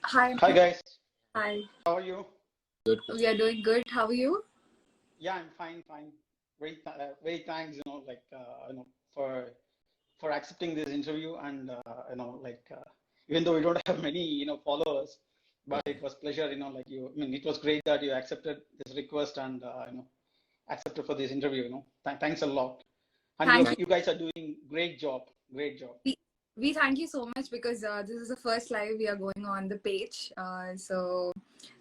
Hi. Hi guys, Hi. how are you? Good. We are doing good. How are you? Yeah, I'm fine, fine. Very thanks, for accepting this interview and even though we don't have many, followers, but it was pleasure, it was great that you accepted this request and accepted for this interview. Thanks a lot. And Thank you. you guys are doing great job, great job. We thank you so much because this is the first live we are going on the page. So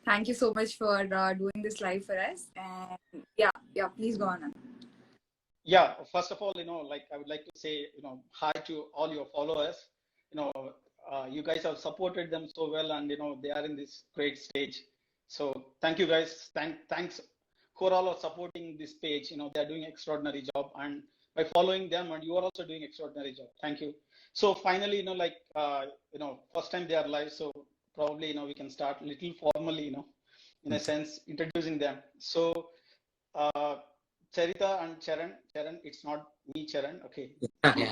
thank you so much for doing this live for us. And yeah, please go on. Yeah, first of all, I would like to say, hi to all your followers. You guys have supported them so well, and they are in this great stage. So thank you guys. Thanks who are all are supporting this page. They are doing extraordinary job, and by following them, and you are also doing extraordinary job. Thank you. So finally, first time they are live, so probably we can start little formally, in a sense, introducing them. So. Charitha and Charan. Charan, it's not me, Charan. Okay,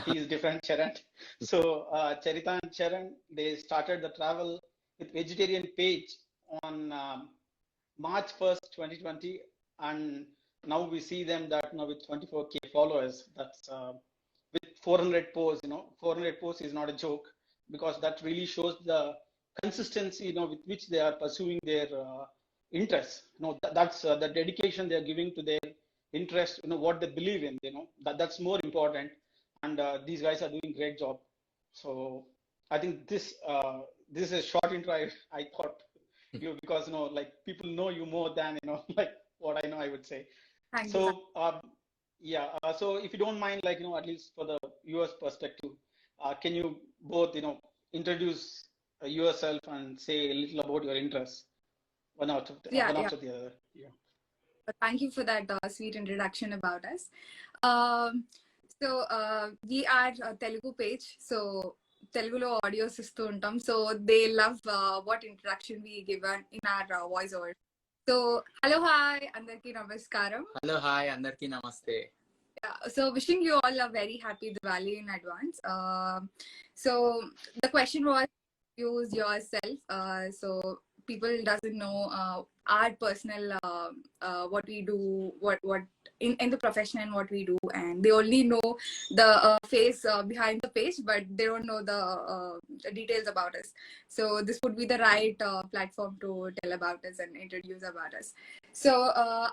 he is different, Charan. So Charitha and Charan, they started the travel with vegetarian page on March 1st, 2020, and now we see them that now with 24K followers. That's with 400 posts. 400 posts is not a joke because that really shows the consistency, with which they are pursuing their interests. That's the dedication they are giving to their interest, what they believe in, that's more important. And these guys are doing great job. So I think this is a short intro. I thought you because people know you more than like what I know, I would say. Thank you. So so if you don't mind, at least for the viewers perspective, can you both introduce yourself and say a little about your interests, one after the other. Yeah. Thank you for that sweet introduction about us. We are a Telugu page. So Telugulo audios istu untam. So they love what interaction we give in our voice over. So hello, hi, andarki namaskaram. Hello, hi, andarki namaste. Yeah, so wishing you all a very happy Diwali in advance. So the question was, use yourself. So people doesn't know our personal what we do, what in the profession and what we do, and they only know the face behind the page, but they don't know the details about us. So this would be the right platform to tell about us and introduce about us. So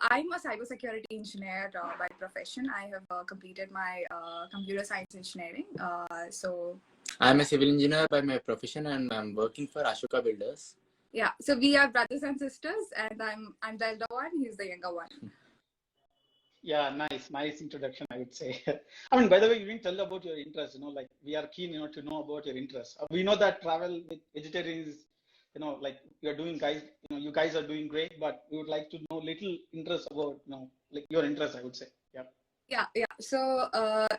I'm a cybersecurity engineer by profession. I have completed my computer science engineering. I'm a civil engineer by my profession and I'm working for Ashoka Builders. Yeah, so we are brothers and sisters, and I'm the elder one, he's the younger one. Yeah, nice introduction, I would say. I mean, by the way, you didn't tell about your interest, we are keen, to know about your interest. We know that travel with vegetarians, you're doing guys, you guys are doing great, but we would like to know little interest about, like your interest, I would say. Yeah. Yeah. So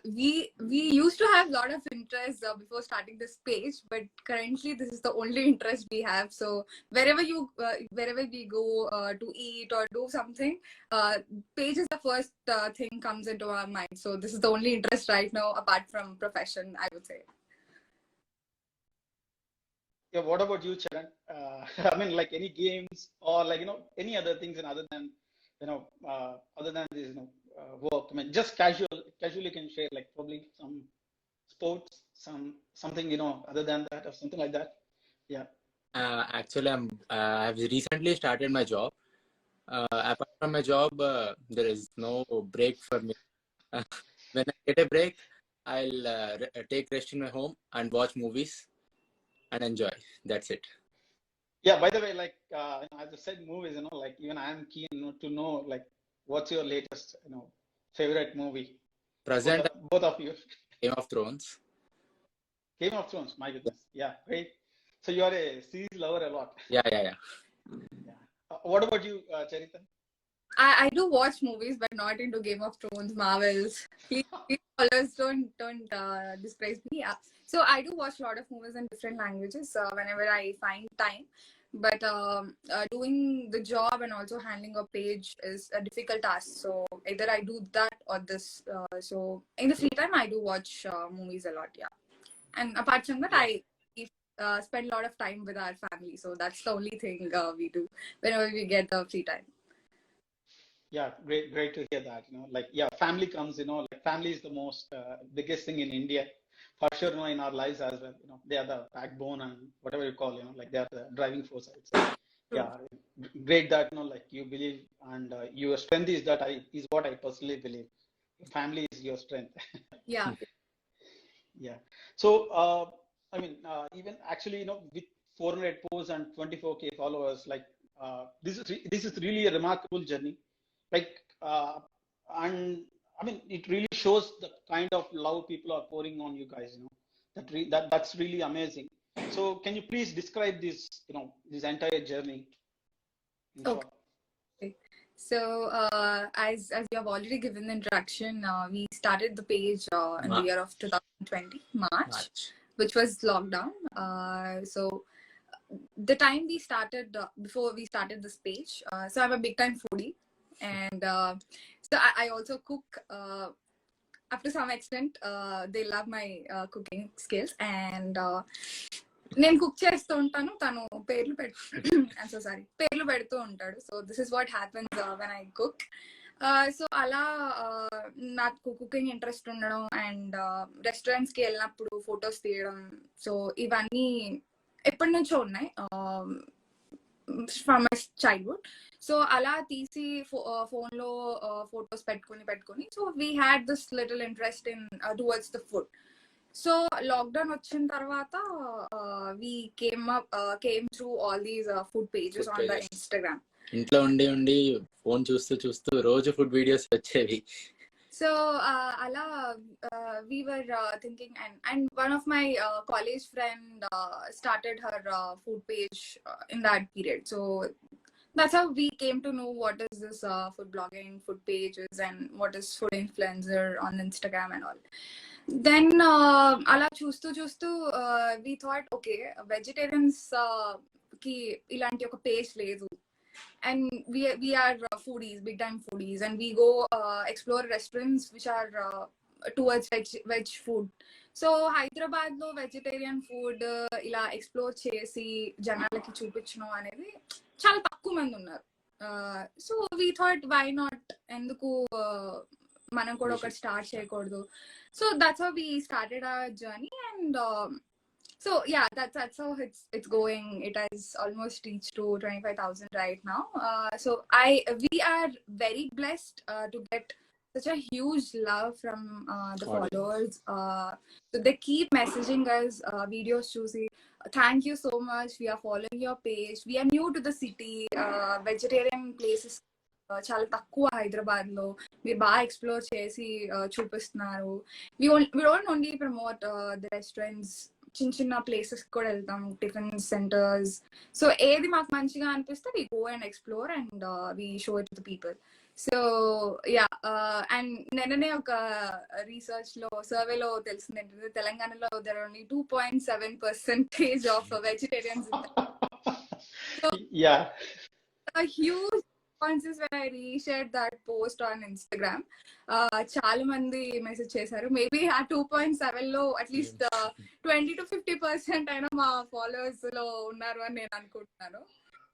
we used to have a lot of interest before starting this page, but currently this is the only interest we have. So wherever we go to eat or do something, page is the first thing comes into our mind. So this is the only interest right now, apart from profession, I would say. Yeah. What about you, Charan? I mean, like any games or any other things, and other than this, work. I mean, just casually can share, like probably some sports, something, other than that or something like that. Yeah. Actually, I've recently started my job. Apart from my job, there is no break for me. When I get a break, I'll take rest in my home and watch movies and enjoy. That's it. Yeah. By the way, as I said, movies, like even I am keen, to know, like, what's your latest, favorite movie? Present Both of you. Game of Thrones. Game of Thrones. My goodness. Yeah. Great. So you are a series lover a lot. Yeah. What about you, Charitha? I do watch movies, but not into Game of Thrones, Marvels. Please followers don't dispraise me. Yeah. So I do watch a lot of movies in different languages whenever I find time. But doing the job and also handling a page is a difficult task. So either I do that or this. So in the free time, I do watch movies a lot. Yeah. And apart from that, I spend a lot of time with our family. So that's the only thing we do whenever we get the free time. Yeah, great to hear that. Like, yeah, family comes, like family is the most biggest thing in India, for sure, in our lives as well. They are the backbone and whatever you call, like they are the driving force, I would say. True. Yeah, great that, like you believe, and your strength is what I personally believe. Your family is your strength. Yeah. Yeah. So, I mean, even actually, with 400 posts and 24K followers, like this is really a remarkable journey. Like, and I mean, it really shows the kind of love people are pouring on you guys. That's really amazing. So, can you please describe this, this entire journey in Okay. short? So, as you have already given the introduction, we started the page in the year of 2020, March, which was lockdown. So, the time we started, before we started this page, so I'm a big time foodie, and so I also cook. Up to some extent, they love my cooking skills, and నేను cook చేస్తూ ఉంటాను, తను పేర్లు so sorry పేర్లు పెడుతూ ఉంటాడు. So this is what happens when I cook. So అలా నాకు కుకింగ్ ఇంట్రెస్ట్ ఉండడం అండ్ రెస్టారెంట్స్కి వెళ్ళినప్పుడు ఫొటోస్ తీయడం, సో ఇవన్నీ ఎప్పటి నుంచో ఉన్నాయి ఫ్రమ్ మై చైల్డ్హుడ్. సో అలా తీసి ఫోన్లో ఫొటోస్ పెట్టుకొని so we had this little interest in towards the food. So lockdown వచ్చిన తర్వాత we came through all these food pages on the Instagram. ఇంట్లో ఉండి ఫోన్ చూస్తూ రోజు ఫుడ్ వీడియోస్ వచ్చేవి. So ala we were thinking, and one of my college friend started her food page in that period. So that's how we came to know what is this food blogging, food pages, and what is food influencer on Instagram and all. Then అలా చూస్తూ we thought, okay, vegetarians కి ఇలాంటి ఒక page లేదు, and we are foodies, big time foodies, and we go explore restaurants which are towards veg food. So Hyderabad లో vegetarian food ఇలా explore చేసి జనాలకి చూపించడం అనేది చాలా తక్కువ మంది ఉన్నారు. So we thought why not, ఎందుకు మనం కూడా ఒకటి స్టార్ట్ చేయకూడదు. So that's how we started our journey, and so yeah, that's how it's going. It has almost reached to 25,000 right now. So we are very blessed to get such a huge love from the followers. So they keep messaging us videos choosy. Thank you so much. We are following your page. We are new to the city. Vegetarian places చాలా తక్కువ హైదరాబాద్ లో, మీరు బాగా explore చేసి చూపిస్తున్నారు. we don't only promote the restaurants, చిన్న places కూడా వెళ్తాం, టిఫిన్ సెంటర్స్. సో ఏది మాకు మంచిగా అనిపిస్తే we go and explore and we show it to the people. So yeah, and నిన్ననే ఒక రీసెర్చ్ లో సర్వేలో తెలిసింది ఏంటంటే తెలంగాణలో there are only 2.7% of vegetarians. So Yeah, a huge responses when I reshared that post on Instagram. చాలా మంది message చేశారు. మేబీ ఆ 2.7 లో అట్లీస్ట్ 20 to 50% అయినా మా ఫాలోవర్స్ లో ఉన్నారు అని నేను అనుకుంటున్నాను.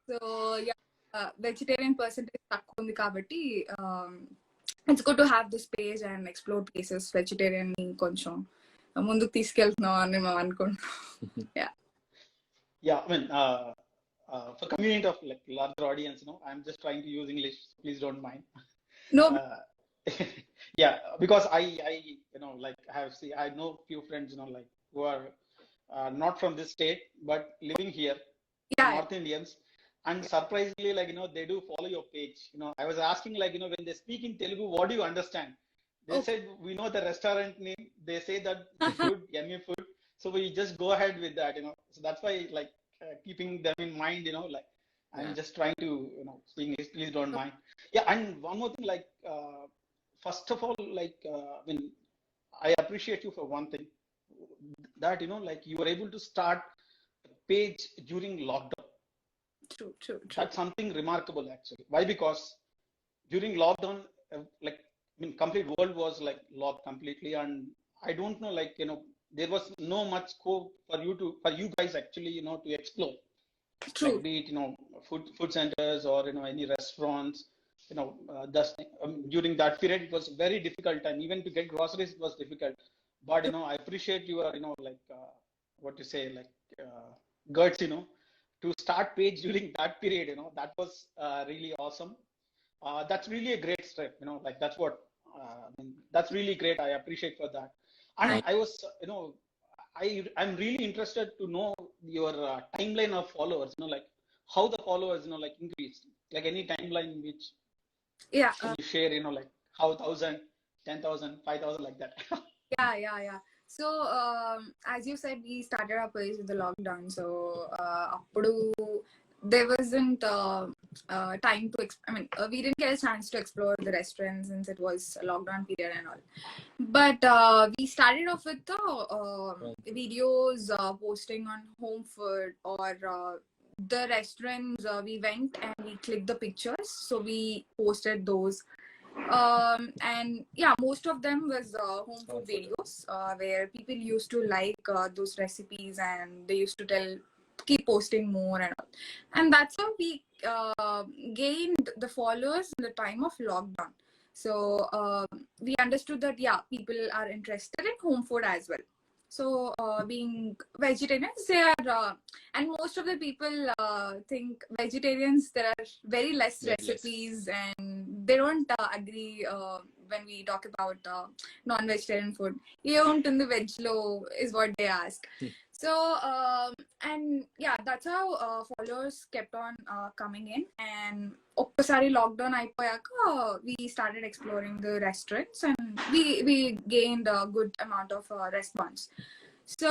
సో వెజిటేరియన్ పర్సెంటేజ్ తక్కువ ఉంది కాబట్టి it's good to have this page and explore places. Vegetarian ని కొంచెం ముందుకు తీసుకెళ్తున్నాం అని మేము అనుకుంటున్నాం. I mean, for community of like larger audience, I'm just trying to use English. Please don't mind. No. Yeah, because I like I know few friends, like who are not from this state but living here, North Indians, and surprisingly, like they do follow your page. I was asking, like when they speak in Telugu, what do you understand? They said, we know the restaurant name. They say that food, yummy food. So we just go ahead with that. So that's why, like, keeping them in mind, like I'm just trying to speak English. Please don't mind. Yeah, and one more thing, like first of all, like I appreciate you for one thing, that like you were able to start a page during lockdown. True. That's something remarkable, actually. Why? Because during lockdown, like complete world was like locked completely, and I don't know, like there was no much scope for you guys actually, to explore. True. Like be it, food centers or, any restaurants, during that period, it was very difficult time. Even to get groceries, it was difficult. But, I appreciate your, what to say, like, guts, to start page during that period, that was really awesome. That's really a great step, like that's what, that's really great. I appreciate for that. And I was, I'm really interested to know your timeline of followers, like how the followers, like increased, like any timeline which Yeah. you share, like how 1,000, 10,000, 5,000, like that. Yeah. So, as you said, we started our page with the lockdown. So, appudu there wasn't time to. We didn't get a chance to explore the restaurants since it was a lockdown period and all. But we started off with the videos posting on home food or the restaurants. We went and we clicked the pictures, so we posted those. And yeah, most of them was home food videos where people used to like those recipes and they used to keep posting more and all. And that's how we gained the followers in the time of lockdown. So we understood that people are interested in home food as well. So being vegetarians, they are, and most of the people think vegetarians, there are very less recipes and they don't agree when we talk about non-vegetarian food. In the veg lo is what they ask. So and yeah, that's how followers kept on coming in. And ఒక్కసారి lockdown అయిపోయాక we started exploring the restaurants and we gained a good amount of response. So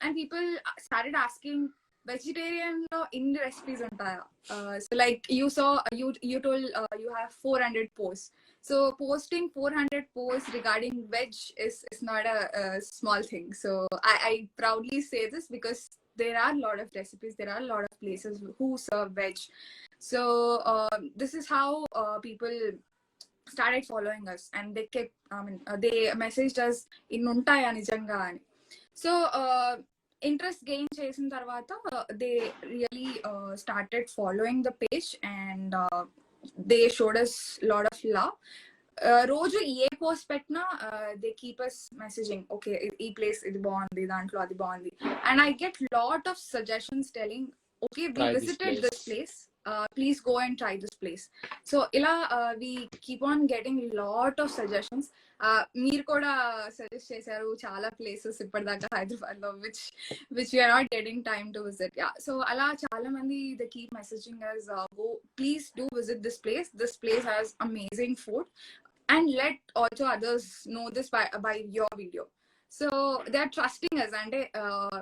and people started asking, vegetarian lo in recipes untaya? So like you told you have 400 posts. So posting 400 posts regarding veg is not a small thing. So I proudly say this because there are a lot of recipes, there are a lot of places who serve veg. So this is how people started following us, and they kept they messaged us in untaya nijanga ani. So interest gain చేసిన తర్వాత they really started following the page and they showed us a lot of love. రోజు ఏ post పెట్టినా they keep us messaging, okay ఈ place ఇది బాగుంది, దాంట్లో అది బాగుంది. And I get lot of suggestions telling, okay we visited this place, please go and try this place. So ఇలా we keep on getting lot of suggestions. మీరు కూడా suggest చేశారు చాలా ప్లేసెస్ ఇప్పటిదాకా హైదరాబాద్ లో which we're not getting time to visit. So అలా చాలా మంది they keep messaging us, go please do visit this place has amazing food and let also others know this by your video. So they are trusting us and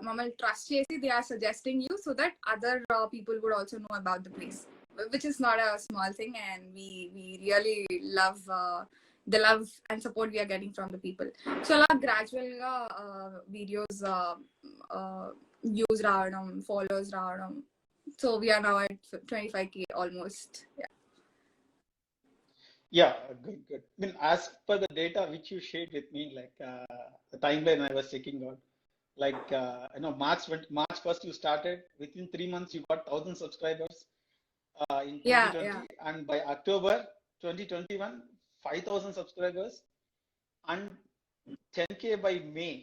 mamal trust chesi they are suggesting you so that other people would also know about the place, which is not a small thing. And we really love the love and support we are getting from the people. So gradually videos views raadam, followers raadam. So we are now at 25K almost. Yeah, good. I mean, as per the data which you shared with me, like the timeline I was checking out, like March 1st you started. Within 3 months you got 1,000 subscribers in 2020, and by October 2021, 5,000 subscribers, and 10K by May.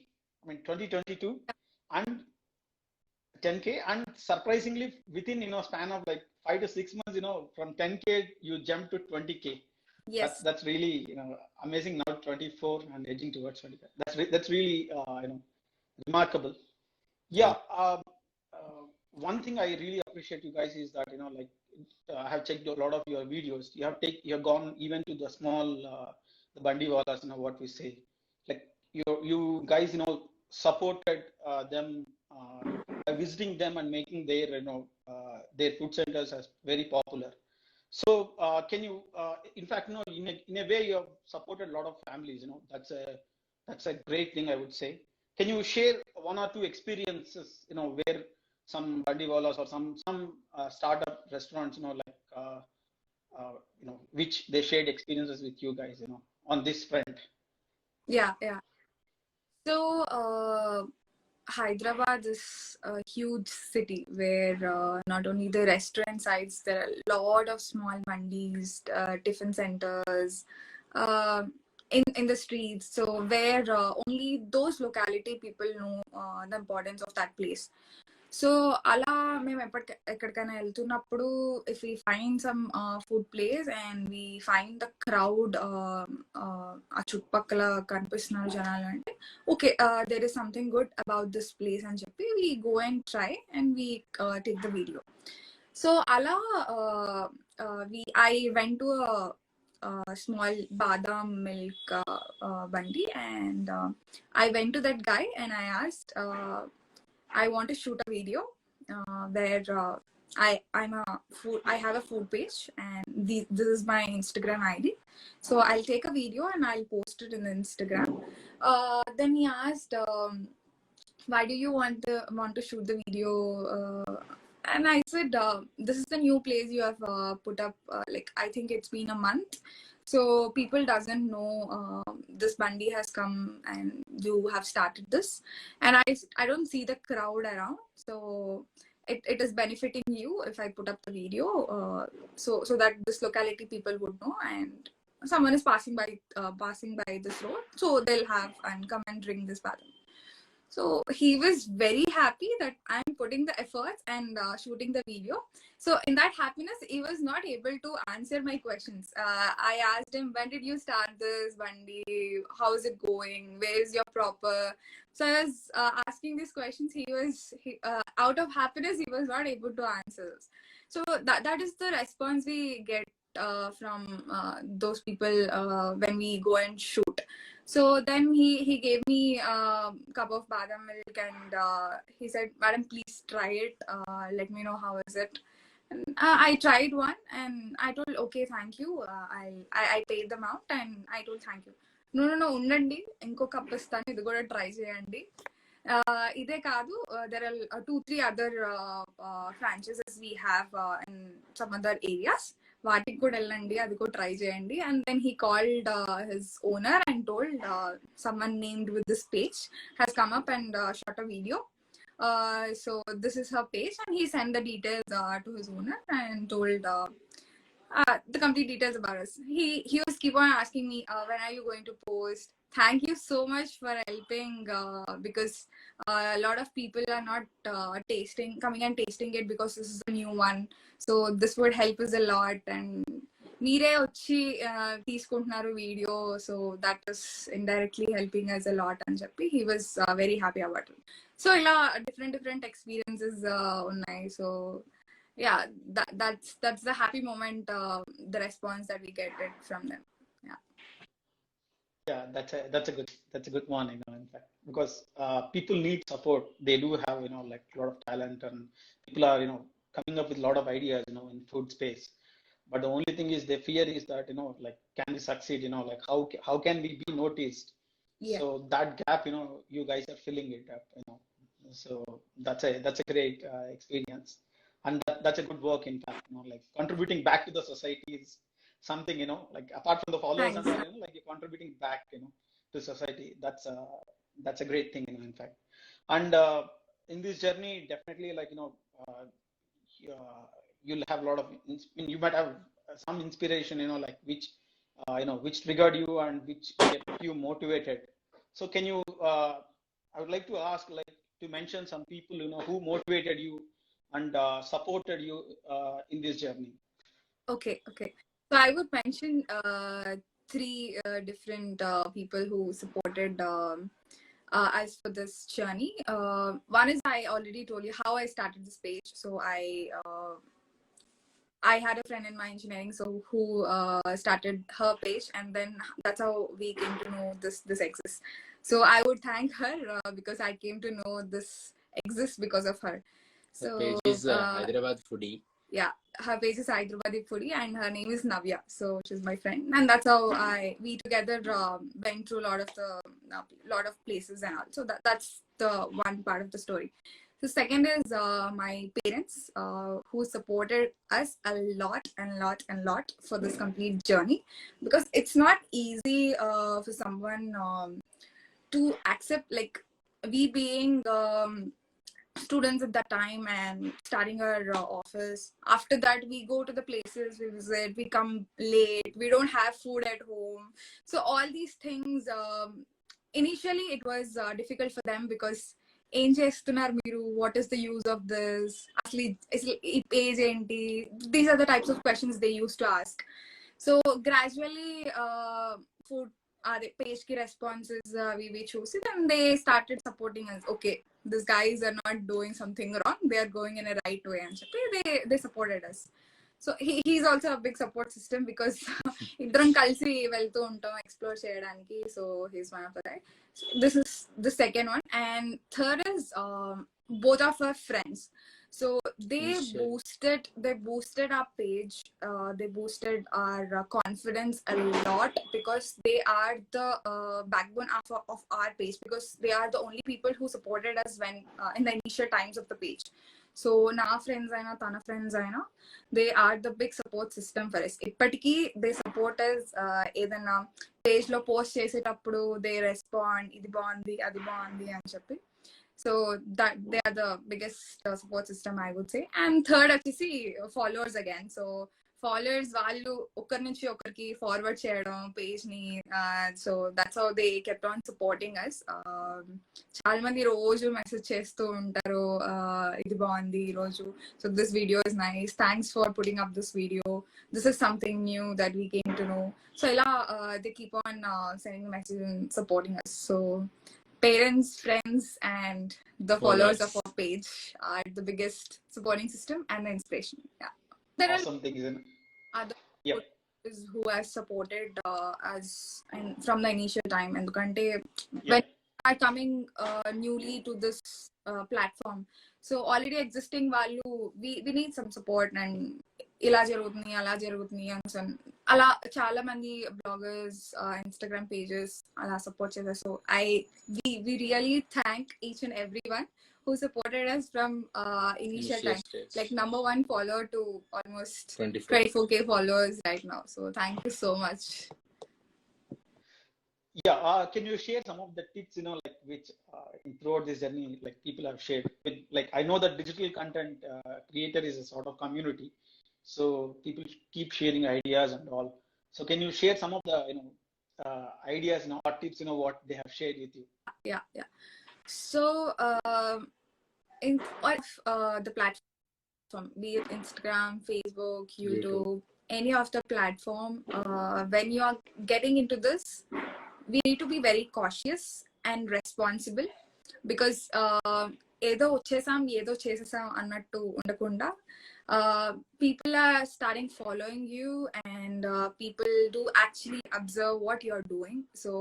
2022, and 10K, and surprisingly within span of like 5 to 6 months, from 10K you jump to 20K. Yes, that's really amazing. Now 24 and edging towards 25. That's really remarkable. Yeah. One thing I really appreciate you guys is that like I have checked a lot of your videos. You have gone even to the small the bandi wallas, what we say, like you guys supported them by visiting them and making their food centers as very popular. So can you, in fact, in a way, you have supported a lot of families. That's a great thing, I would say. Can you share one or two experiences, where some bandiwalas or some startup restaurants, like which they shared experiences with you guys, on this front? Yeah. So, Hyderabad is a huge city where not only the restaurant sites, there are a lot of small mandis, tiffin centers, uh, in the streets. So where only those locality people know the importance of that place. So అలా మేము ఎక్కడికైనా వెళ్తున్నప్పుడు if we find some food place and we find the crowd ఆ చుట్టుపక్కల కనిపిస్తున్నారు జనాలు అంటే okay there is something good about this place అని చెప్పి we go and try and we take the video. So అలా I went to small badam milk bandi and I went to that guy and I asked I want to shoot a video where I have a food page and this is my Instagram ID. So I'll take a video and I'll post it in the Instagram. Then he asked, why do you want to shoot the video? And I said, this is the new place you have put up. Like I think it's been a month. So people doesn't know this bandi has come and you have started this. And I don't see the crowd around. So it is benefiting you if I put up the video so that this locality people would know and someone is passing by this road. So they'll have and come and drink this badam. So he was very happy that I'm putting the efforts and shooting the video. So in that happiness, he was not able to answer my questions. I asked him, when did you start this bandi? How is it going? Where is your proper? So I was asking these questions. Out of happiness, he was not able to answer. So that is the response we get from those people when we go and shoot. So then he gave me a cup of badam milk and he said, "Madam, please try it. Let me know how is it." And, I tried one and I told, "Okay, thank you." I paid the amount and I told, "Thank you." No, undandi. Inko cup istanu. Idu kuda try cheyandi. Ide kaadu. There are 2-3 other franchises we have in some other areas. వాటికి కూడా వెళ్ళండి అది కూడా try చేయండి and then he called his owner and told someone named with this page has come up and shot a video. So this is her page and he sent the details to his owner and told the complete details about us. He was keep on asking me, when are you going to post? Thank you so much for helping because a lot of people are not coming and tasting it because this is a new one. So this would help us a lot and మీరే వచ్చి తీసుకుంటున్నారు video so that is indirectly helping us a lot అని చెప్పి he was very happy about it. So ఇలా different experiences ఉన్నాయి. So yeah, that's the happy moment, the response that we get it from them. Yeah, that's a good one, in fact, because people need support. They do have, like a lot of talent and people are, coming up with a lot of ideas, in food space. But the only thing is they fear is that, like, can we succeed, like how can we be noticed? Yeah. So that gap, you guys are filling it up, so that's a great experience. And that's a good work, in fact, like contributing back to the society is something, like apart from the followers. Thanks. And all, like you're contributing back, to society. That's a great thing, in fact. And in this journey, definitely, like, you'll have a lot of, you might have some inspiration, like which triggered you and which kept you motivated. So can you, I would like to ask, like, to mention some people, who motivated you and supported you in this journey. Okay. So I would mention 3 different people who supported us for this journey. One is, I already told you how I started this page. So I had a friend in my engineering who started her page and then that's how we came to know this exists. So I would thank her because I came to know this exists because of her. So her page is Hyderabad Foodie. Yeah, her page is Hyderabadi Foodie and her name is Navya. So she's my friend and that's how we together went through a lot of places and all. So that's the one part of the story. The second is my parents who supported us a lot for this complete journey because it's not easy for someone to accept, like, we being students at that time and starting our office. After that, we go to the places we visit, we come late, we don't have food at home. So all these things, initially it was difficult for them, because ఏం చేస్తున్నారు మీరు, what is the use of this, అసలు ఈ page ఏంటి, these are the types of questions they used to ask. So gradually food page ki responses we choose it, and they started supporting us. Okay, these guys are not doing something wrong, they are going in a right way, and they supported us. So he's also a big support system, because ఇద్దరం కలిసి వెళ్తూ ఉంటాం explore చేయడానికి. So he's one of the guys. So this is the second one, and third is both of our friends. So they boosted our page, they boosted our confidence a lot, because they are the backbone of our page, because they are the only people who supported us when in the initial times of the page. So na friends aina tana friends aina, they are the big support system for us. ఇప్పటికీ they support us. ఏదైనా page లో post చేసేటప్పుడు they respond, ఇది బాగుంది అది బాగుంది అని చెప్పి. So that they are the biggest support system, I would say. And third, actually, followers again. So followers వాళ్ళు ఒకరి నుంచి ఒకరికి ఫార్వర్డ్ చేయడం పేజ్ ని. So that's how they kept on supporting us. చాలా మంది రోజు మెసేజ్ చేస్తూ ఉంటారు, ఇది బాగుంది ఈ రోజు, so this video is nice, thanks for putting up this video, this is something new that we came to know. So ఇలా they keep on sending message and supporting us. So parents, friends, and the followers of our page are the biggest supporting system and the inspiration. Yeah, there awesome things in other who has supported us and from the initial time. And when are coming newly to this platform, so already existing value, we need some support, and ఇలా జరుగుతుంది అలా జరుగుతుంది అని అలా చాలా మంది bloggers, Instagram pages అలా support చేశారు. So we really thank each and everyone who supported us from initial time, like number 1 follower to almost 24K followers right now. So thank you so much. Yeah, can you share some of the tips, like which throughout this journey, like people have shared with, like I know that digital content creator is a sort of community, so people keep sharing ideas and all. So can you share some of the ideas, or tips, what they have shared with you? Yeah. So in the platform, be it Instagram, Facebook, YouTube, any of the platform, when you are getting into this, we need to be very cautious and responsible, because ఏదో వచ్చేసాం ఏదో చేసేసాం అన్నట్టు ఉండకుండా, people are starting following you, and people do actually observe what you're doing. So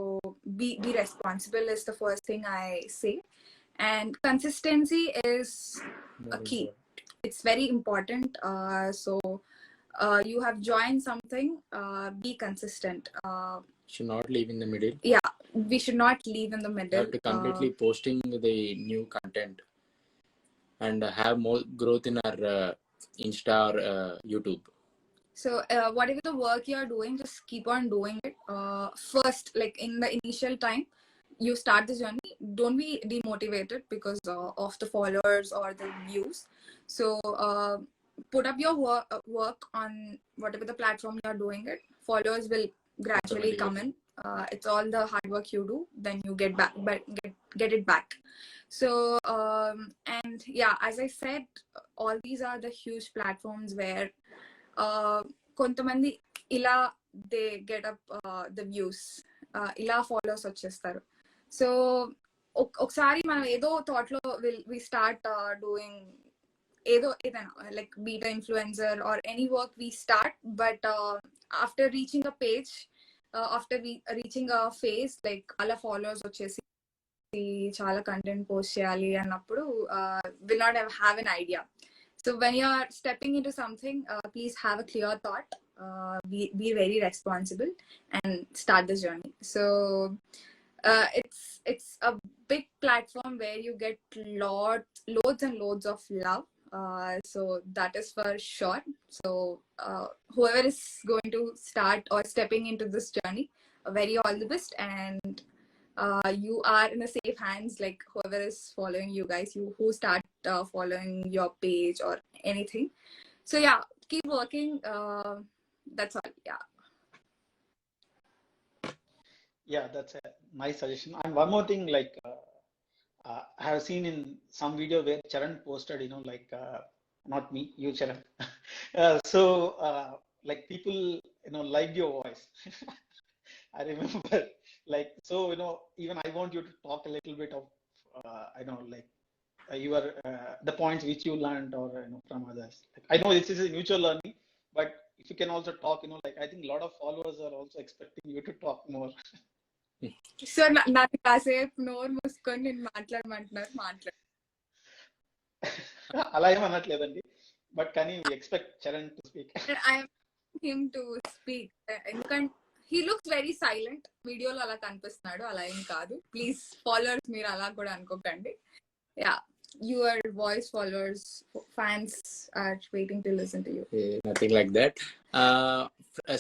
be responsible is the first thing I say, and consistency is a key. It's very important. So you have joined something, be consistent. Should not leave in the middle. Yeah, we should not leave in the middle. You have to completely posting the new content and have more growth in our Insta or YouTube. So whatever the work you're doing, just keep on doing it. First, like in the initial time you start the journey, don't be demotivated because of the followers or the views. So put up your work on whatever the platform you're doing it. Followers will gradually come in. It's all the hard work you do, then you get it back. So and yeah, as I said, all these are the huge platforms where కొంతమంది ఇలా they get up the views, ఇలా followers వచ్చేస్తారు. So ఒకసారి మనం ఏదో thought లో we start doing ఏదైనా like be the influencer or any work we start, but after reaching a page, after reaching a phase, like alla followers వచ్చేసి చాలా content post చేయాలి అన్నప్పుడు will not have an idea. So when you are stepping into something, please have a clear thought, be very responsible, and start the journey. So it's a big platform where you get loads and loads of love. So that is for sure. So whoever is going to start or stepping into this journey, very all the best, and you are in a safe hands, like whoever is following you guys, who start following your page or anything. So yeah, keep working. That's all. Yeah, that's a nice suggestion. And one more thing, like I have seen in some video where Charan posted, like not me, you Charan. Like people, liked your voice. I remember, like, so, even I want you to talk a little bit of, like your the points which you learned or from others. Like, I know this is a mutual learning, but if you can also talk, like I think a lot of followers are also expecting you to talk more. So నాకు కాసేపు నోరు మూసుకొని నేను మాట్లాడమంటున్నారు మాట్లాడు. అలా ఏం అనట్లేదండి, but కానీ we expect Charan to speak. I am him to speak ఎందుకంటే he looks very silent వీడియోలో అలా కనిపిస్తున్నాడు, అలా ఏం కాదు. ప్లీజ్ ఫాలోవర్స్ మీరు అలా కూడా అనుకోకండి. Yeah, your voice followers, fans are waiting to listen to you. Nothing like that.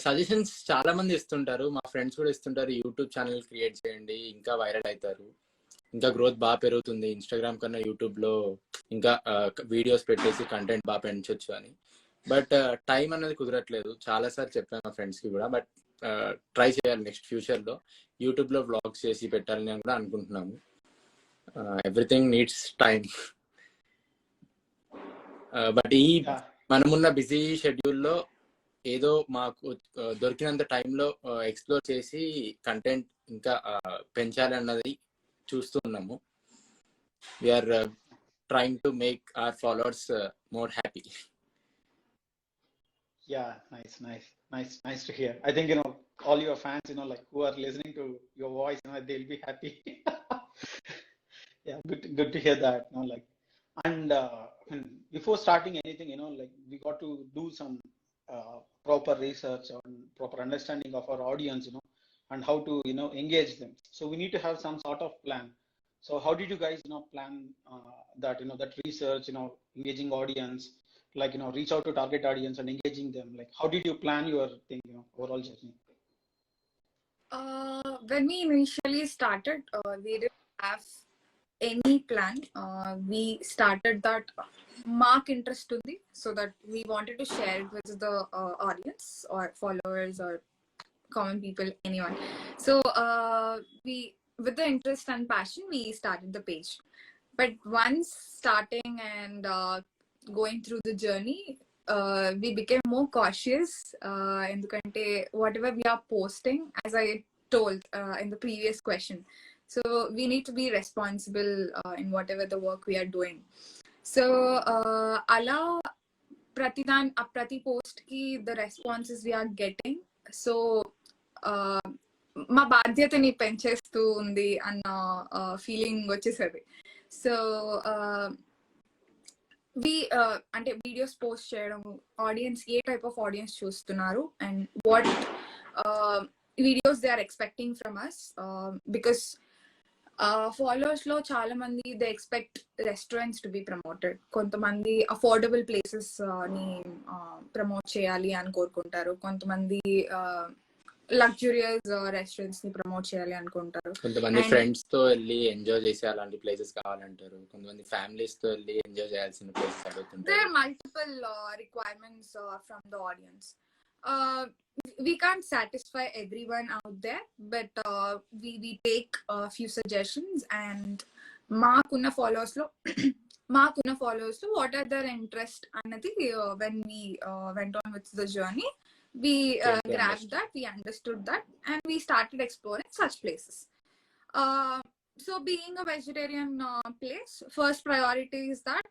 Suggestions చాలా మంది ఇస్తుంటారు, మా ఫ్రెండ్స్ కూడా ఇస్తుంటారు. యూట్యూబ్ ఛానల్ క్రియేట్ చేయండి, ఇంకా వైరల్ అవుతారు, ఇంకా గ్రోత్ బాగా పెరుగుతుంది, ఇన్స్టాగ్రామ్ కన్నా యూట్యూబ్ లో ఇంకా వీడియోస్ పెట్టేసి కంటెంట్ బాగా పెంచొచ్చు అని. బట్ టైం అనేది కుదరట్లేదు. చాలా సార్లు చెప్పాను మా ఫ్రెండ్స్ కి కూడా. బట్ ట్రై చేయాలి నెక్స్ట్ ఫ్యూచర్ లో యూట్యూబ్ లో వ్లాగ్స్ చేసి పెట్టాలని అని కూడా అనుకుంటున్నాము. Everything needs time. బట్ ఈ మనమున్న బిజీ షెడ్యూల్లో ఏదో మాకు దొరికినంత టైంలో ఎక్స్ప్లోర్ చేసి కంటెంట్ ఇంకా పెంచాలి అన్నది చూస్తూ ఉన్నాము. We are trying to make our followers more happy. Yeah, nice to hear. I think all your fans, like who are listening to your voice, they'll be happy. Yeah, good to hear that. Like, and before starting anything, like we got to do some proper research or proper understanding of our audience, and how to engage them. So we need to have some sort of plan. So how did you guys plan that that research, engaging audience, like reach out to target audience and engaging them? Like how did you plan your thing, overall journey? When we initially started, we didn't have any plan. We started that mark interest undi, so that we wanted to share it with the audience or followers or common people, anyone. So we, with the interest and passion, we started the page. But once starting and going through the journey, we became more cautious ఎందుకంటే whatever we are posting, as I told in the previous question, so we need to be responsible in whatever the work we are doing. So ala prati post ki the responses we are getting, so మా బాధ్యతని పెంచేస్తూ ఉంది అన్న feeling వచ్చేసరి. So అంటే videos post చేయడం, audiences ఏ type of audience చూస్తున్నారు and what videos they are expecting from us. Because followers లో చాలా మంది they expect restaurants to be promoted, కొంతమంది అఫోర్డబుల్ ప్లేసెస్ ని ప్రమోట్ చేయాలి అని కోరుకుంటారు, కొంతమంది లగ్జూరియస్ రెస్టారెంట్స్ ని ప్రమోట్ చేయాలి అనుకుంటారు, కొంతమంది ఫ్రెండ్స్ తో వెళ్ళి ఎంజాయ్ చేసే అలాంటి ప్లేసెస్ కావాలంటారు, కొంతమంది ఫ్యామిలీస్ తో వెళ్ళి ఎంజాయ్ చేయాల్సిన ప్లేసెస్ అడుగుతుంటారు. There are multiple requirements from the audience. We can't satisfy everyone out there, but we take a few suggestions, and maakunna followers lo what are their interest annadi, when we went on with the journey, we grabbed that, we understood that, and we started exploring such places. So being a vegetarian place, first priority is that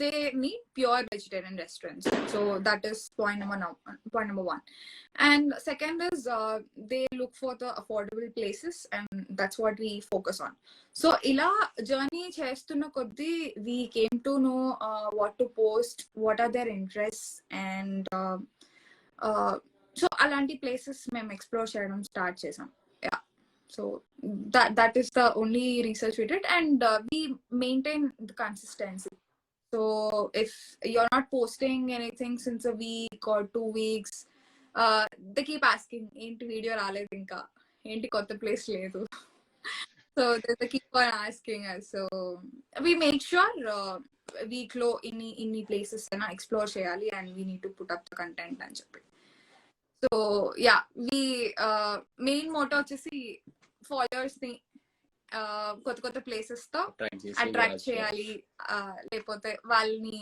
they need pure vegetarian restaurants. So that is point number one. And second is they look for the affordable places, and that's what we focus on. So ila journey chestunna koddi we came to know what to post, what are their interests, and so alanti places mem explore cheyadam start chesam. Yeah, so that is the only research we did, and we maintain the consistency. So if you're not posting anything since a week or 2 weeks, they keep asking enti video raaledu inka, enti kotta place ledu. So they keep on asking us. So we make sure week లో ఇన్ని places అయినా explore చేయాలి and we need to put up the content అని చెప్పి. So yeah we main motto వచ్చేసి followers ని కొత్త కొత్త ప్లేసెస్ తో అట్రాక్ట్ చేయాలి, లేకపోతే వాళ్ళని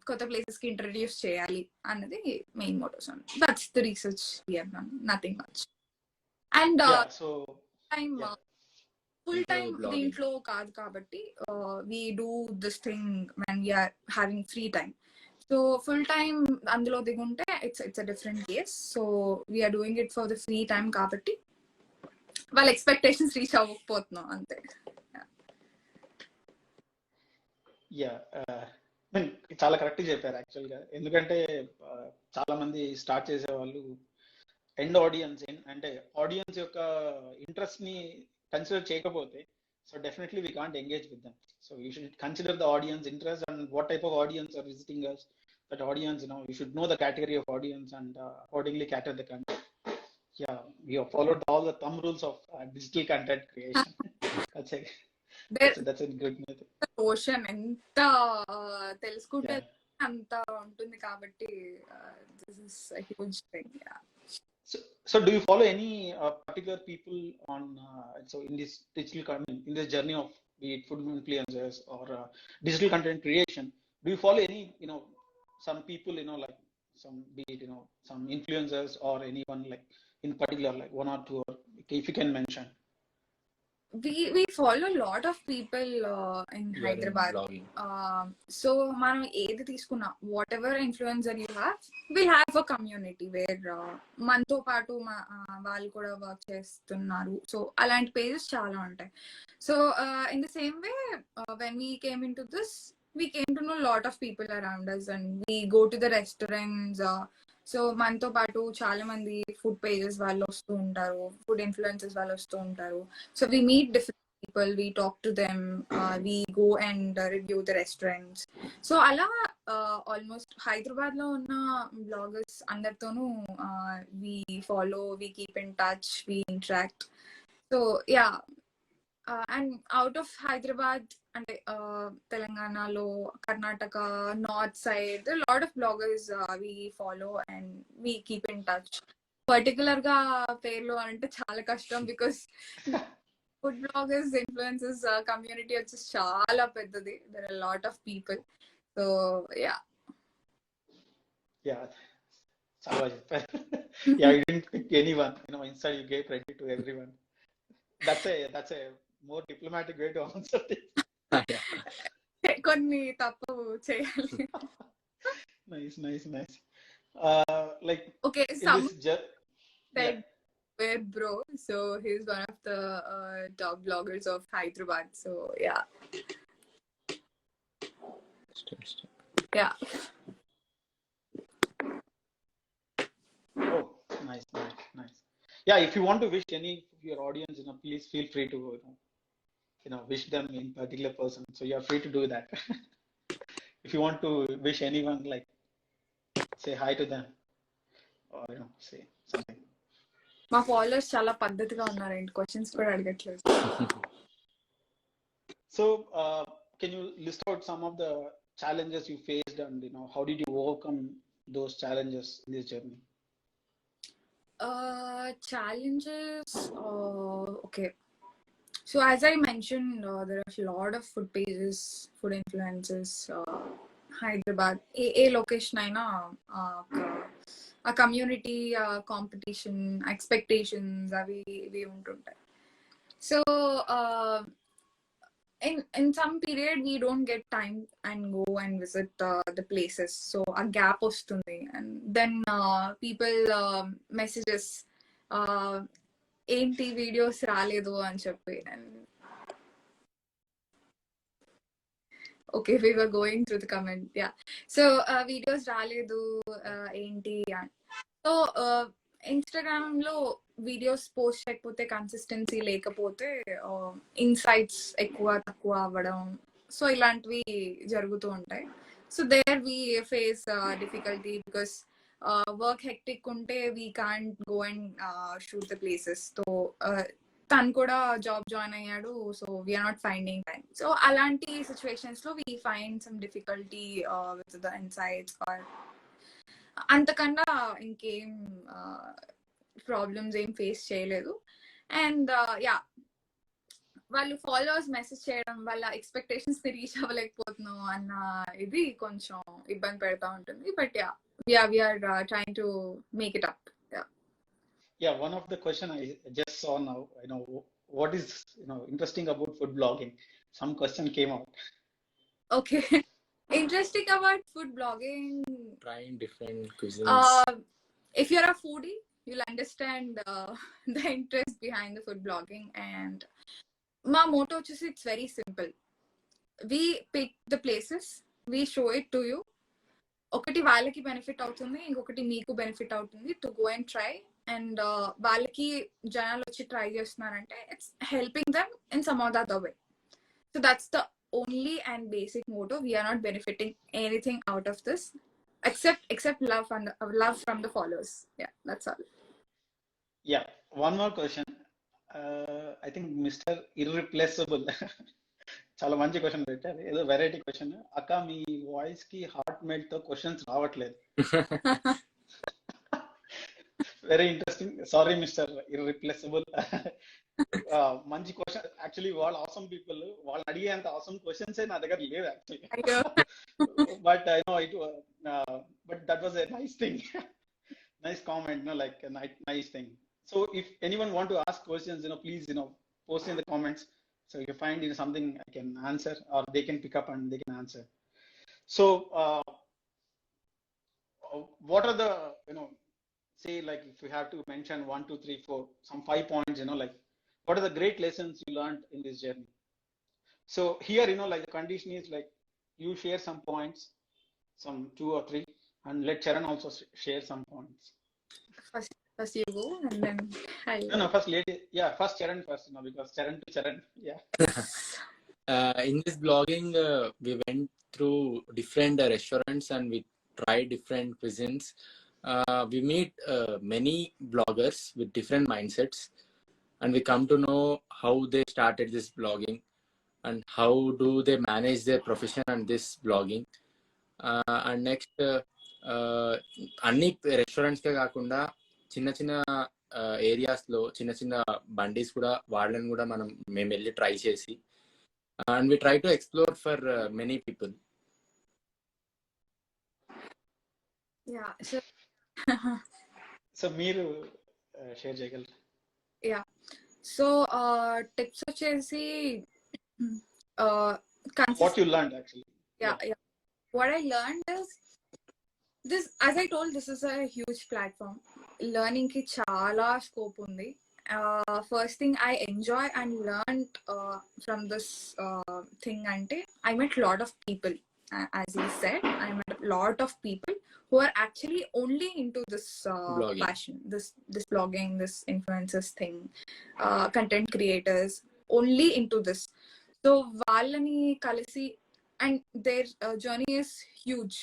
కొత్త ప్లేసెస్ కి ఇంట్రడ్యూస్ చేయాలి అన్నది main mottos. That's the research we have done, nothing much. And time full time దీంట్లో కాదు కాబట్టి we do this thing when we're having free time. So full time అందులో దిగుంటే it's a different case. So we're doing it for the free time కాబట్టి వాళ్ళ expectations reach అవ్వకపోతున్నాం అంతే. Yeah చాలా correct చెప్పారు యాక్చువల్ గా. ఎందుకంటే చాలా మంది స్టార్ట్ చేసే వాళ్ళు ఎండ్ ఆడియన్స్ అంటే ఆడియన్స్ యొక్క ఇంట్రెస్ట్ ని కన్సిడర్ చేయకపోతే, so definitely we can't engage with them. So you should consider the audience interest and what type of audience are visiting us. That audience, you should know the category of audience and accordingly cater the content. Yeah, we have followed all the thumb rules of digital content creation. that's a good method. Ocean ఎంత తెలుసుకుంటే అంత ఉంటుంది కాబట్టి this is a huge thing. Yeah. So do you follow any particular people on so in this in this journey of be it food influencers or digital content creation? Do you follow any some people like some be it some influencers or anyone like in particular, like one or two, or if you can mention? We follow a lot of people in Hyderabad. So మనం ఏది తీసుకున్నా, whatever influencer you have, will have a community where మనతో పాటు వాళ్ళు కూడా work చేస్తున్నారు. So అలాంటి pages చాలా ఉంటాయి. So in the same way when we came in to this, we came to know a lot of people around us and we go to the restaurants. So మనతో పాటు చాలా మంది food pages వాళ్ళు వస్తూ ఉంటారు, food influencers వాళ్ళు వస్తూ ఉంటారు. So we meet different people, we talk to them, we go and review the restaurants. So అలా ఆల్మోస్ట్ హైదరాబాద్ లో ఉన్న బ్లాగర్స్ అందరితోనూ we follow, we keep in touch, we interact. So yeah, and out of Hyderabad అంటే తెలంగాణలో, Karnataka, north side, there are a lot of bloggers we follow and we keep in touch. Particular గా పేర్లు అంటే చాలా కష్టం, because food bloggers, influencers community వచ్చి చాలా పెద్దది. there are a lot of people. So yeah. Yeah, you didn't pick anyone, instead you gave credit to everyone. That's a more diplomatic way to answer this. కొన్ని తప్పు చేయాలి. Nice. Like okay, some said web bro, so he's one of the top bloggers of Hyderabad. So yeah. Yeah. Oh, nice. Yeah, if you want to wish any of your audience, please feel free to wish them in particular person. So you are free to do that. If you want to wish anyone, like say hi to them or say something. మా followers చాలా పద్ధతిగా ఉన్నారండి, questions కూడా అడగట్లేదు. So can you list out some of the challenges you faced and how did you overcome those challenges in this journey? Challenges, okay. So as I mentioned, there are a lot of food pages, food influencers, Hyderabad, a location aina, a community, competition, expectations avi untuntayi. So in some period we don't get time and go and visit the places, so a gap ostundi, and then people messages ఏంటి videos రాలేదు అని చెప్పి. Okay, we were going through the comment. Yeah, so videos రాలేదు ఏంటి అని. So Instagram లో videos post చేయకపోతే, consistency లేకపోతే ఇన్సైట్స్ ఎక్కువ తక్కువ అవ్వడం, సో ఇలాంటివి జరుగుతూ ఉంటాయి. So there we face difficulty because work hectic unte we can't go and shoot the places. So తను కూడా జాబ్ జాయిన్ అయ్యాడు. So we are not finding time. So అలాంటి సిచ్యువేషన్స్ లో we find some difficulty with the insights or అంతకన్నా ఇంకేం problems ఏం face చేయలేదు. And yeah, వాళ్ళు ఫాలోవర్స్ మెసేజ్ చేయడం వాళ్ళ ఎక్స్పెక్టేషన్స్ ని రీచ్ అవ్వలేకపోతున్నాం అన్న ఇది కొంచెం ఇబ్బంది పెడతా ఉంటుంది. But yeah we are trying to make it up. Yeah, one of the question I just saw now, what is interesting about food blogging? Some question came out. Okay. Interesting about food blogging. Trying different cuisines. If you're a foodie, you'll understand the interest behind the food blogging. And my motto is it's very simple. We pick the places, we show it to you. ఒకటి వాళ్ళకి benefit అవుతుంది, ఇంకొకటి మీకు benefit అవుతుంది to go and try. And వాళ్ళకి జనాలు వచ్చి try చేస్తున్నారంటే it's helping them in some or the other way. So that's the only and basic motto. We are not benefiting anything out of this except love from the followers. Yeah, that's all. Yeah, one more question. I think Mr. Irreplaceable చాలా మంచి question పెట్టారు, ఏదో variety question. అక్క మీ voice కి heart melt తో questions రావట్లేదు. Very interesting. Sorry mister irreplaceable. మంచి question. Actually వాళ్ళ ఆసమ్ పీపుల్, వాళ్ళు అడిగేంత ఆసమ్ క్వశ్చన్స్ నా దగ్గర లేవు actually. But I know it, but that was a nice thing, nice comment, like a nice thing. So if anyone want to ask questions, please post in the comments. So if you find something I can answer, or they can pick up and they can answer. So what are the say, like if you have to mention 1, 2, 3, 4, some 5 points, like what are the great lessons you learned in this journey? So here, like the condition is like you share some points, some 2 or 3, and let Charan also share some points. First you go and then No, first lady. Yeah, first Charan first, because Charan to Charan. Yeah. In this blogging, we went through different restaurants and we tried different cuisines. We meet many bloggers with different mindsets, and we come to know how they started this blogging and how do they manage their profession and this blogging. And next, అన్ని restaurants కే కాకుండా చిన్న చిన్న areas లో చిన్న చిన్న బండీస్ కూడా వాళ్ళని కూడా మేము వెళ్ళి ట్రై చేసి, and we try to explore for many people. yeah. So మీరు షేర్ చేయగలరు? Yeah, so tips వచ్చేసి what you learned actually. Yeah. What I learned is this, as I told, this is a huge platform. Learning ki chala scope undi. First thing I enjoy and learned from this thing ante, I met a lot of people. As he said, I met a lot of people who are actually only into this passion, this blogging, this influencers thing, content creators, only into this. So వాళ్ళని కలిసి, and their journey is huge.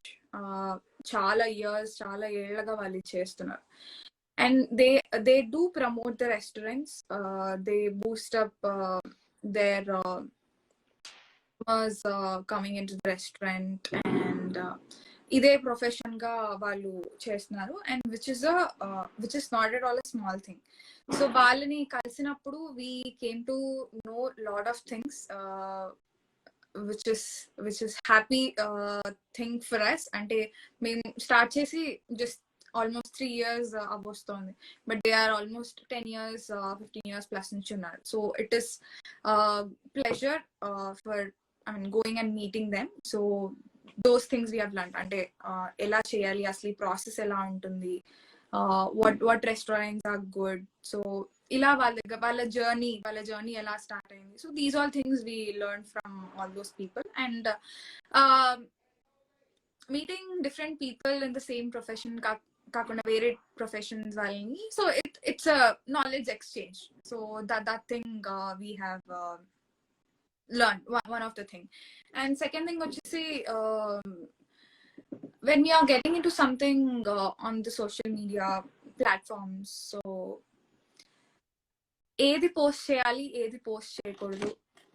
చాలా years, చాలా ఏళ్ళగా వాళ్ళు చేస్తున్నారు. And they do promote the restaurants. They boost up their customers coming into the restaurant, and ఇదే profession గా వాళ్ళు చేస్తున్నారు. And which is not at all a small thing. So వాళ్ళని కలిసినప్పుడు we came to know lot of things, which is happy thing for us. అంటే మేము start చేసి just almost 3 years avosthundi, but they are almost 10 years 15 years plus నుంచి ఉన్నారు. So it is pleasure for going and meeting them. So those things we have learned, అంటే ఎలా చేయాలి, అసలు ఈ ప్రాసెస్ ఎలా ఉంటుంది, what restaurants are good. So ఇలా వాళ్ళ జర్నీ ఎలా స్టార్ట్ అయింది. So these all things we learned from all those people. And meeting different people in the same profession కాకుండా వేరే ప్రొఫెషన్స్ వాళ్ళని, so it's a knowledge exchange. So that thing we have learned, one of the thing. And second thing వచ్చేసి, when we are getting into something on the social media platforms, so ఏది post చేయాలి, ఏది post చేయకూడదు,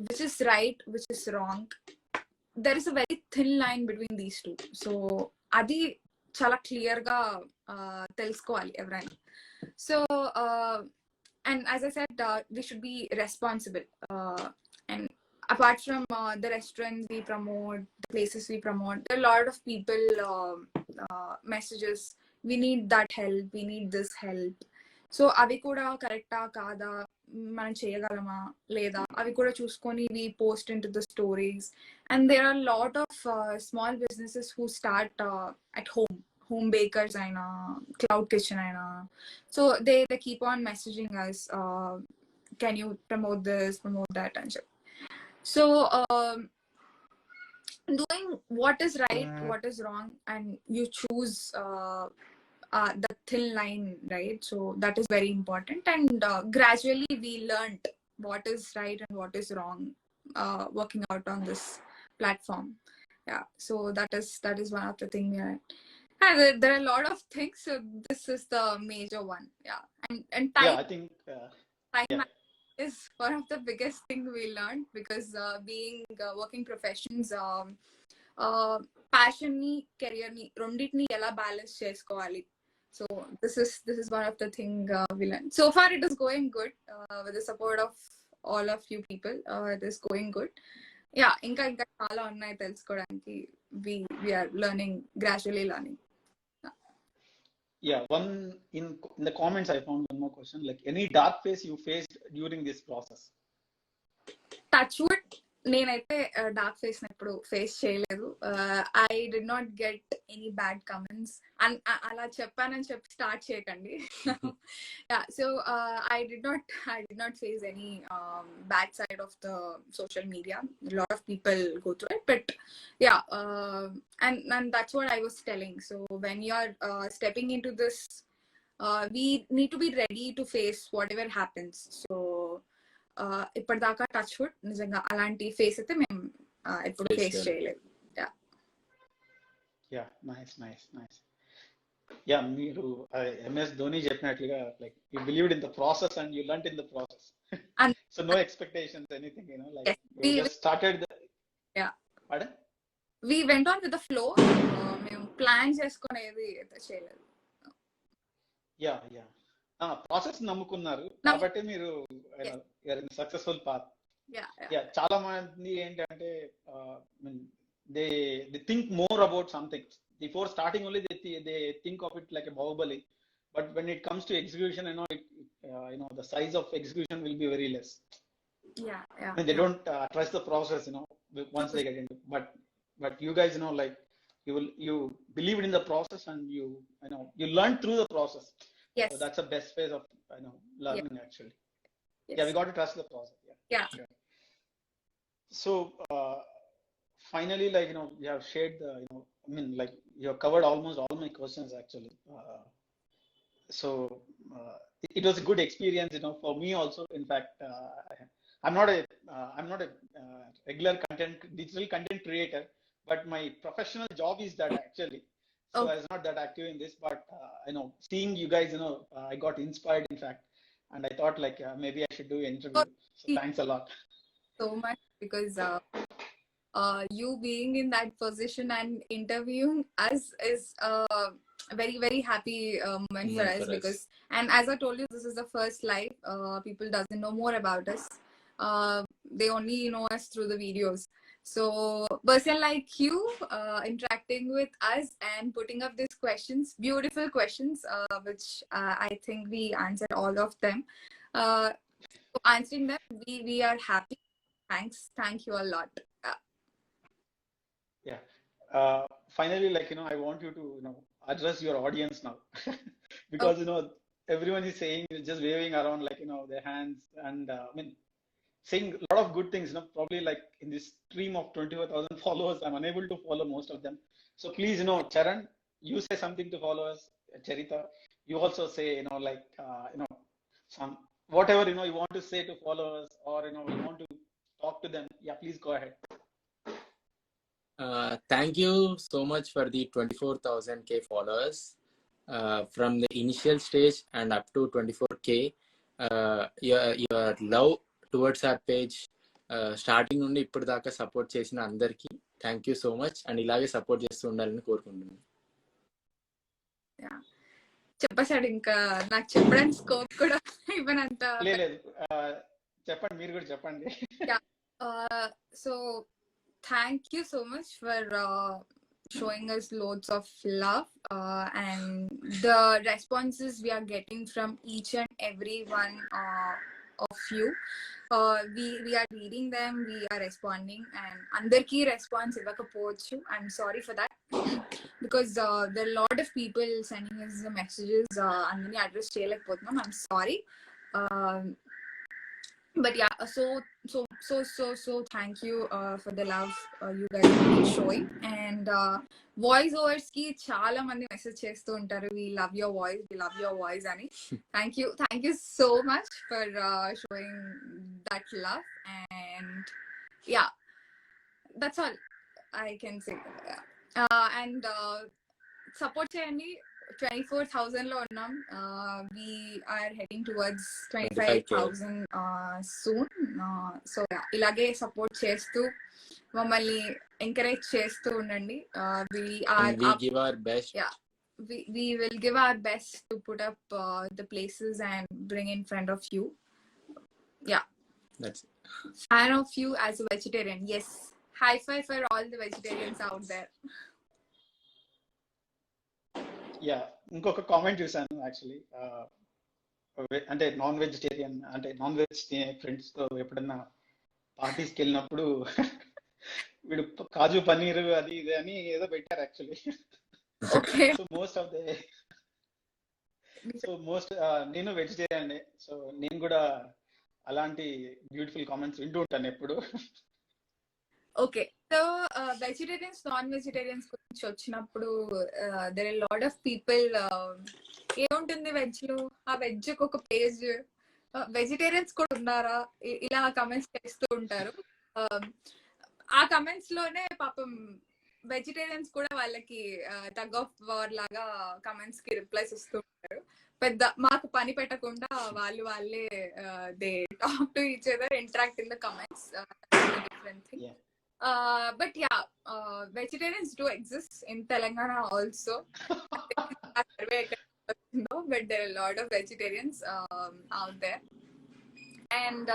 which is right, which is wrong, there is a very thin line between these two. So అది చాలా clear గా తెలుసుకోవాలి ఎవరైనా. So and as I said, we should be responsible, and apart from the restaurants we promote, the places we promote, there are a lot of people messages, we need that help, we need this help. So అవి కూడా కరెక్టా కాదా, మనం చేయగలమా లేదా, అవి కూడా చూసుకొని we post into the stories. And there are a lot of small businesses who start at home bakers aina, cloud kitchen aina. So they keep on messaging us, can you promote this, promote that, and so doing what is right, what is wrong, and you choose the thin line, right? So that is very important, and gradually we learned what is right and what is wrong, working out on this platform. Yeah, so that is one of the things. There are a lot of things, so this is the major one. Yeah, and time, yeah, I think time is one of the biggest thing we learned, because being working professions, passion ni, career ni, రెండిటిని ఎలా balance చేసుకోవాలి. So this is one of the thing we learned. So far it is going good, with the support of all of you people. It is going good. Yeah, ఇంకా చాలా ఉన్నాయి తెలుసుకోవడానికి. We are learning, gradually learning. Yeah, one in the comments I found one more question, like any dark phase you faced during this process. Touch wood, నేనైతే dark face ఎప్పుడు face చేయలేదు. I did not get any bad comments. అలా చెప్పానని చెప్పి start చేయకండి. So I did not face any bad side of the social media. Lot of people go through it, but yeah, and that's what I was telling. So when you are stepping into this, we need to be ready to face whatever happens. So ఇప్పటిదాకా touch wood నిజంగా అలాంటి face అయితే మేము ఎప్పుడు face చేయలేదు. Yeah nice. Yeah, మీరు MS Dhoni చెప్పినట్లుగా, like you believed in the process and you learned in the process. So no expectations, anything, like you just started the. Yeah, pardon, we went on with the flow. మేము plan చేసుకునేది అయితే చేయలేదు. Yeah process నమ్ముకున్నారు కాబట్టి మీరు successful path. Yeah, చాలా మంది ఏంటంటే they think more about something before starting, only they think of it like a Baahubali, but when it comes to execution, the size of execution will be very less. And they don't trust the process, once they get into. But you guys, like you believed in the process, and you learned through the process. Yes. So that's the best phase of learning, actually. Yes. Yeah, we got to trust the process. Yeah. Sure. So finally, like you have shared the, like you have covered almost all my questions, actually. So it was a good experience, for me also. In fact, I'm not a regular digital content creator, but my professional job is that, actually. So I was not that active in this, but seeing you guys, I got inspired, in fact, and I thought, like, maybe I should do an interview. So thanks a lot. So much, because you being in that position and interviewing us is very, very happy moment for us, because, and as I told you, this is the first live. People doesn't know more about us. They only know us through the videos. So person like you interacting with us and putting up these questions, beautiful questions, which I think we answered all of them. So answering them, we are happy. Thank you a lot. Yeah. Finally, like, I want you to, address your audience now. Because, everyone is saying, just waving around, like, their hands, and saying a lot of good things. Probably, like, in this stream of 24,000 followers, I'm unable to follow most of them. So please, Charan, you say something to followers. Charitha, you also say, like, some whatever you want to say to followers, or you want to talk to them. Yeah, please go ahead. Thank you so much for the 24,000K followers, from the initial stage and up to 24K. Your love towards our page starting నుండి ఇప్పుడు దాకా support చేసిన అందరికీ thank you so much. And ఇలాగే support చేస్తూ ఉండాలని కోరుకుంటున్నాను. చెప్పేసాడు, ఇంకా నాకు చెప్పడానికి స్కోప్ కూడా ఇవ్వనంత. లేదు, చెప్పండి, మీరు కూడా చెప్పండి. So thank you so much for showing us loads of love, and the responses we are getting from each and every one of you. We are reading them, we are responding, and andarki response ivvakapochu. I'm sorry for that because there are a lot of people sending us the messages, andani address cheyalekapothunnam. I'm sorry. But yeah, so thank you for the love you guys have been showing. And voice overs ki chaala mandi message chestu untaru, we love your voice ani. Thank you so much for showing that love. And yeah, that's all I can say. And support cheyandi. 24,000 లో ఉన్నాం. We are heading towards 25,000 soon. So ఇలాగే support చేస్తూ మమ్మల్ని encourage చేస్తూ ఉండండి. We give our best. Yeah, we will give our best to put up the places and bring in front of you. Yeah, that's it. Fan of you as a vegetarian. Yes, high five for all the vegetarians out there. ఇంకొక comment చూసాను actually, అంటే non vegetarian, అంటే non veg friends తో ఎప్పుడన్నా పార్టీస్కి వెళ్ళినప్పుడు వీడు కాజు పన్నీర్ అది ఇది అని ఏదో పెట్టారు యాక్చువల్లీ. సో మోస్ట్ నేను వెజిటేరియన్, సో నేను కూడా అలాంటి బ్యూటిఫుల్ కామెంట్స్ వింటూ ఉంటాను ఎప్పుడు. Okay, so vegetarians non vegetarians గురించి వచ్చినప్పుడు there are lot of people ఏముంటుంది వెజ్ లో, ఆ వెజ్ ఒక పేజ్ వెజిటేరియన్స్ కూడా ఉన్నారా ఇలా కమెంట్స్ చేస్తూ ఉంటారు. ఆ కమెంట్స్ లోనే పాపం వెజిటేరియన్స్ కూడా వాళ్ళకి టగ్ ఆఫ్ వార్ లాగా కమెంట్స్ కి రిప్లైస్ ఇస్తూ ఉంటారు. పెద్ద మాకు పని పెట్టకుండా వాళ్ళే they talk to each other, interact in the comments, different thing. But yeah, vegetarians do exist in Telangana also. But there are a lot of vegetarians out there. And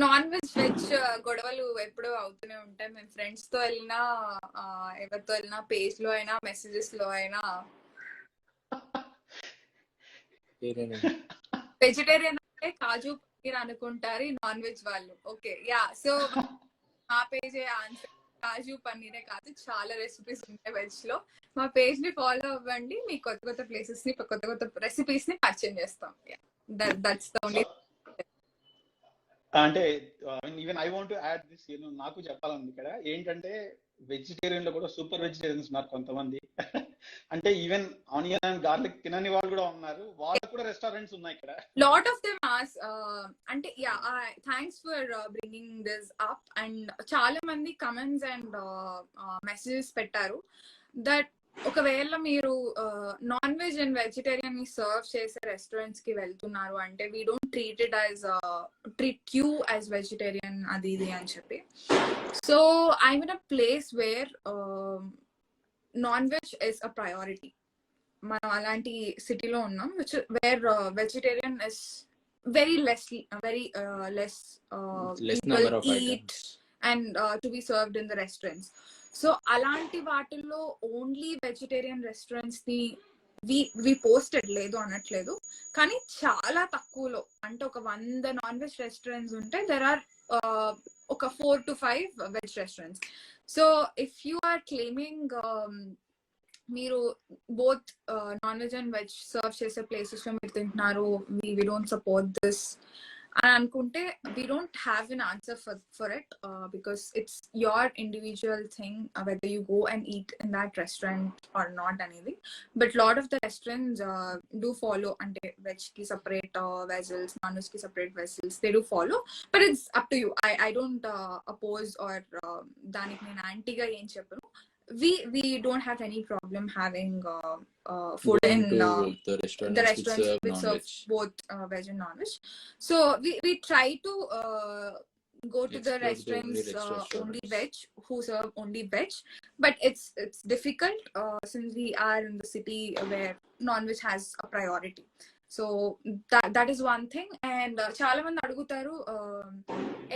non veg గొడవలు ఎప్పుడూ అవుతూనే ఉంటాయి. మేము friends తో వెళ్ళినా, ఎవరితో వెళ్ళినా, page లో అయినా, మెసేజెస్ లో అయినా వెజిటేరియన్ అంటే కాజు పన్నీర్ అనుకుంటారు నాన్ వెజ్ వాళ్ళు. ఓకే, యా, సో మా పేజ్ ఆన్సర్ కాజు పన్నీరే కాదు, చాలా రెసిపీస్ ఉంటాయి వెజ్ లో. మా పేజ్ ని ఫాలో అవ్వండి, మీ కొత్త కొత్త ప్లేసెస్ ని, కొత్త కొత్త రెసిపీస్ ని పరిచయం చేస్తాం. That's the only. అంటే even I want to add this, నాకు చెప్పాలండి ఇక్కడ ఏంటంటే వెజిటేరియన్ లో కూడా సూపర్ వెజిటేరియన్స్ ఉన్నారు కొంతమంది. అంటే ఈవెన్ ఆనియన్ అండ్ గార్లిక్ తినని వాళ్ళు కూడా ఉన్నారు, వాళ్ళకు కూడా రెస్టారెంట్స్ ఉన్నాయి ఇక్కడ. లాట్ ఆఫ్ దెమ్ ఆస్ అంటే yeah, thanks for bringing this up. And చాలా మంది కమెంట్స్ అండ్ మెసేజెస్ పెట్టారు దట్ ఒకవేళ మీరు నాన్ వెజ్ అండ్ వెజిటేరియన్ ని సర్వ్ చేసే రెస్టారెంట్స్ కి వెళ్తున్నారు అంటే we don't treat you as vegetarian అది ఇది అని చెప్పి. So I'm in a place where non veg is a priority. మనం అలాంటి సిటీలో ఉన్నాం where vegetarian is very less people eat and to be served in the restaurants. So alanti vaatilo only vegetarian restaurants ni we posted ledu anatledu kani chaala takkulo ante oka 100 non veg restaurants unte there are oka 4 to 5 veg restaurants. So if you are claiming మీరు both non veg and veg serve చేసే places లో మీరు తింటున్నారు, we don't support this అని అనుకుంటే we don't have an answer for it because it's your individual thing whether you go and eat in that restaurant or not అనేది. But lot of the restaurants do follow అంటే veg కి separate vessels, non veg కి separate vessels, they do follow, but it's up to you. I don't oppose or దానికి నేను యాంటీగా ఏం చెప్పను. we don't have any problem having food Going in to the the restaurants which restaurants serve which serve non-veg. both veg and non-veg. So we try to go to the Explore the only restaurants only restaurants. veg, who serve only veg, but it's difficult since we are in the city where non-veg has a priority. So that is one thing. And చాలా మంది అడుగుతారు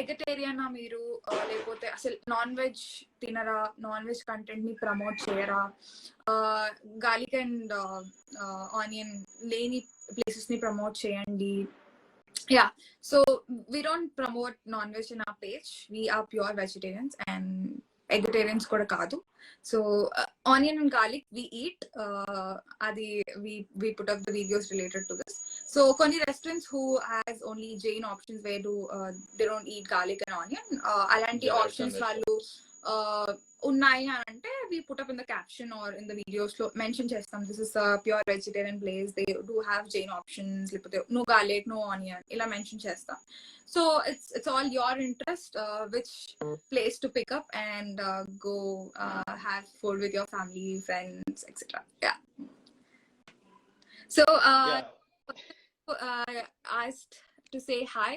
ఎగటేరియనా మీరు లేకపోతే అసలు non veg తినరా, non veg content ని promote చేయరా, garlic and onion లేని ప్లేసెస్ ని ప్రమోట్ చేయండి. Yeah, so we don't promote non-veg in our page. We are pure vegetarians and vegetarians kuda kaadu. So onion and garlic we eat. Adi we put up the videos related to this. So konni restaurants who has only Jain options where they don't eat garlic and onion. Alanti options vallu ఉన్నాయి అని అంటే we put up in the caption or in the videos లో mention చేస్తాం, this is a pure vegetarian place, they do have Jain options, లేకపోతే no garlic, no onion, ఇలా mention చేస్తాం. So it's all your interest which place to pick up and go have food with your family, friends, etc. Yeah. So asked to say hi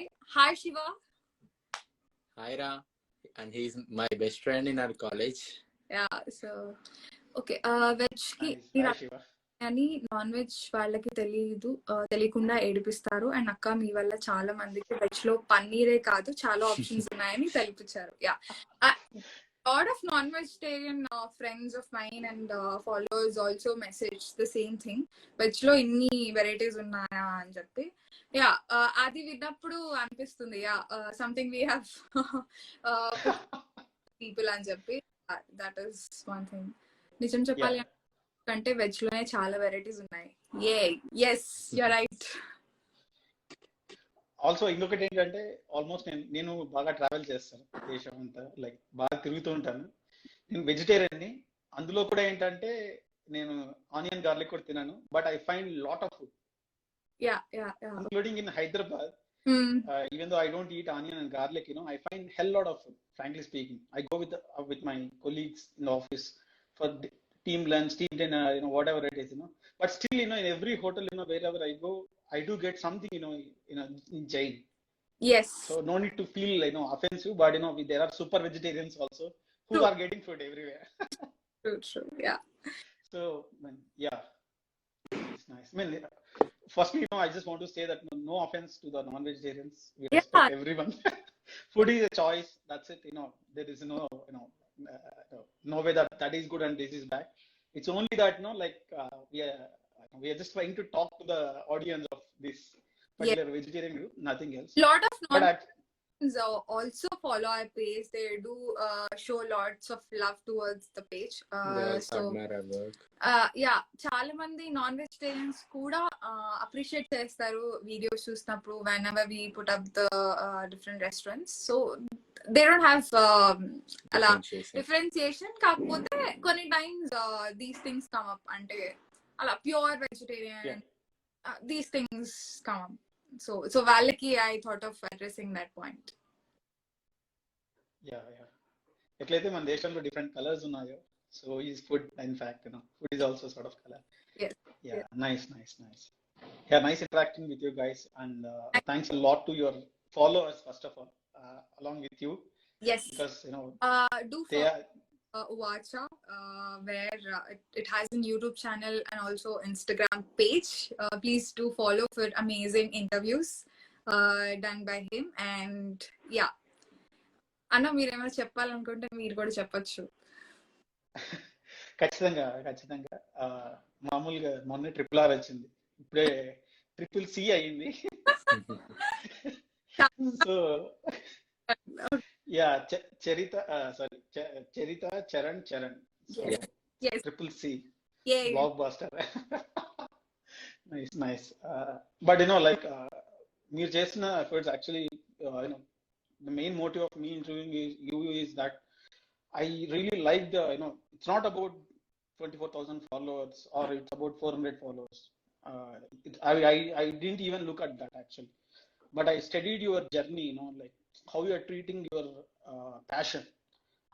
Shiva. Hi Ra, and he's my best friend in our college. Yeah, so okay, veg కి Hi, Shiva. అని non veg వాళ్ళకి తెలియకుండా ఏడిపిస్తారు. And అక్క మీ వల్ల చాలా మందికి veg లో పన్నీరే కాదు చాలా ఆప్షన్స్ ఉన్నాయని తెలిపించారు. Yeah, lot of non-vegetarian friends of mine and followers also message the same thing, veg లో ఇన్ని వెరైటీస్ ఉన్నాయా అని చెప్పి. యా, అది విన్నప్పుడు అనిపిస్తుంది yeah something we have people అని చెప్పి. That is one thing. నిజం చెప్పాలి అంటే వెజ్ లోనే చాలా వెరైటీస్ ఉన్నాయి. yes you're right. ఆల్సో ఇంకొకటి ఏంటంటే ఆల్మోస్ట్ నేను బాగా ట్రావెల్ చేస్తాను దేశం అంతా, లైక్ బాగా తిరుగుతూ ఉంటాను. నేను వెజిటేరియన్ ని, అందులో కూడా ఏంటంటే నేను ఆనియన్ గార్లిక్ కూడా తినాను, but I find lot of food including in Hyderabad. Even though I don't eat onion and garlic, I find hell lot of food, frankly speaking. I go with my colleagues in the office for team lunch, team dinner, whatever it is, but still, in every hotel, wherever I go, I do get something, in Jain. Yes. So no need to feel, offensive, but there are super vegetarians also who True. are getting food everywhere. True. Yeah. So, yeah, it's nice. I mean, firstly, I just want to say that no offense to the non-vegetarians. We respect everyone. Food is a choice. That's it. There is no way that is good and this is bad. It's only that, we are just trying to talk to the audience of this particular vegetarian group, nothing else. Lot of also follow our page. They do show lots of love towards the page. So yeah, చాలా మంది non vegetarians కూడా appreciate చేస్తారు videos చూసినప్పుడు whenever we put up the different restaurants. So they don't have అలా differentiation. కాకపోతే కొన్ని times these things come up అంటే అలా pure vegetarian, these things come up. So వాళ్ళకి I thought of addressing that point. Yeah. ఎట్లయితే మన దేశంలో different colours ఉన్నాయో, so is food, in fact, food is also sort of color. Yes. Yeah. Nice. Yeah, nice interacting with you guys, and thanks a lot to your followers, first of all, along with you. Yes. Because do follow Uwatcha, where it has a YouTube channel and also Instagram page. Please do follow for amazing interviews done by him. And yeah, అన్న మీరు ఏమైనా చెప్పాలనుకుంటే మీరు కూడా చెప్పొచ్చు. ఖచ్చితంగా మామూలుగా మొన్న RRR వచ్చింది, ఇప్పుడే CCC అయింది. So yeah, Charitha, Charan. So, yes. CCC. Yay. Blockbuster. Nice. But మీరు చేసిన efforts actually, the main motive of me interviewing you is that I really like the, it's not about 24,000 followers or it's about 400 followers. I didn't even look at that actually, but I studied your journey, like how you are treating your passion.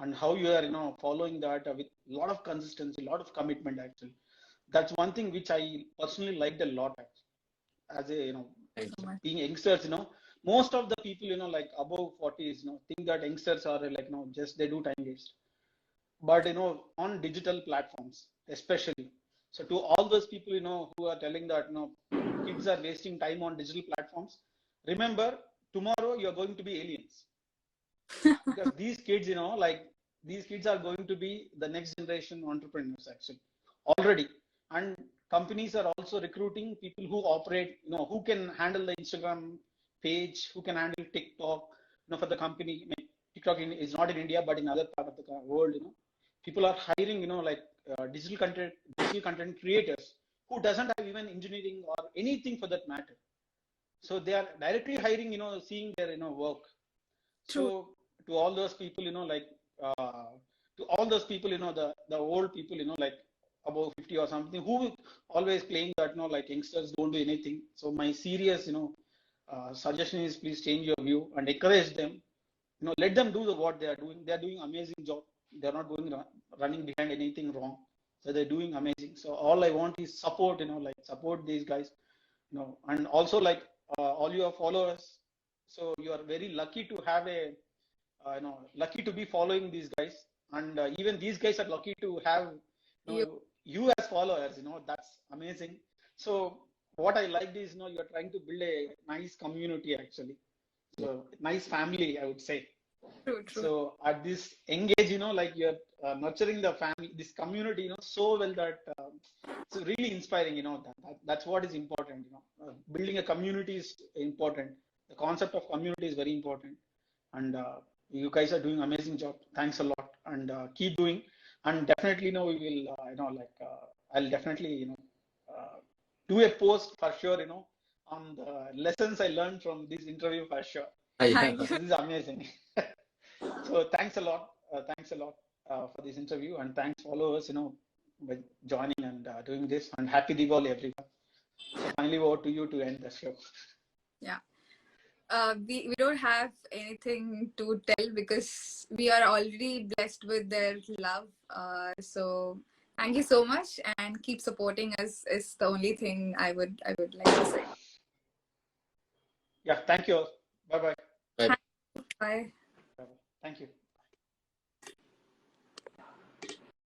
and how you are, following that with a lot of consistency, a lot of commitment. Actually, that's one thing which I personally liked a lot. Actually, as a, Thank you. being youngsters, most of the people, like above 40s, think that youngsters are like, just they do time waste. But on digital platforms, especially. So to all those people, who are telling that, kids are wasting time on digital platforms, remember, tomorrow you're going to be aliens. Because these kids, like these kids are going to be the next generation entrepreneurs actually already. And companies are also recruiting people who operate, who can handle the Instagram page, who can handle TikTok, for the company. I mean, TikTok is not in India, but in other part of the world, people are hiring, like digital content creators who doesn't have even engineering or anything for that matter. So they are directly hiring, seeing their, work. True. So to all those people, like to all those people, the old people, like above 50 or something, who always playing that, like youngsters don't do anything. So my serious, suggestion is please change your view and encourage them. Let them do what they are doing. They are doing amazing job. They are not going running behind anything wrong. So they're doing amazing. So all I want is support. Like support these guys. And also like all your followers. So you are very lucky to have lucky to be following these guys, and even these guys are lucky to have you as followers. That's amazing. So what I liked is, you're trying to build a nice community actually. So nice family, I would say. True, true. So at this engage, like you're nurturing the family, this community, so well that it's really inspiring. That's what is important. Building a community is important. The concept of community is very important, and you guys are doing amazing job. Thanks a lot, and keep doing. And definitely, we will, I'll definitely, do a post for sure. On the lessons I learned from this interview for sure. Thank you. This is amazing. So thanks a lot. For this interview, and thanks followers, by joining and doing this. And happy Diwali, everyone. So finally, over to you to end the show. Yeah. We don't have anything to tell because we are already blessed with their love. So thank you so much, and keep supporting us is the only thing I would like to say. Yeah, thank you all. Bye-bye. Bye. Bye. Thank you.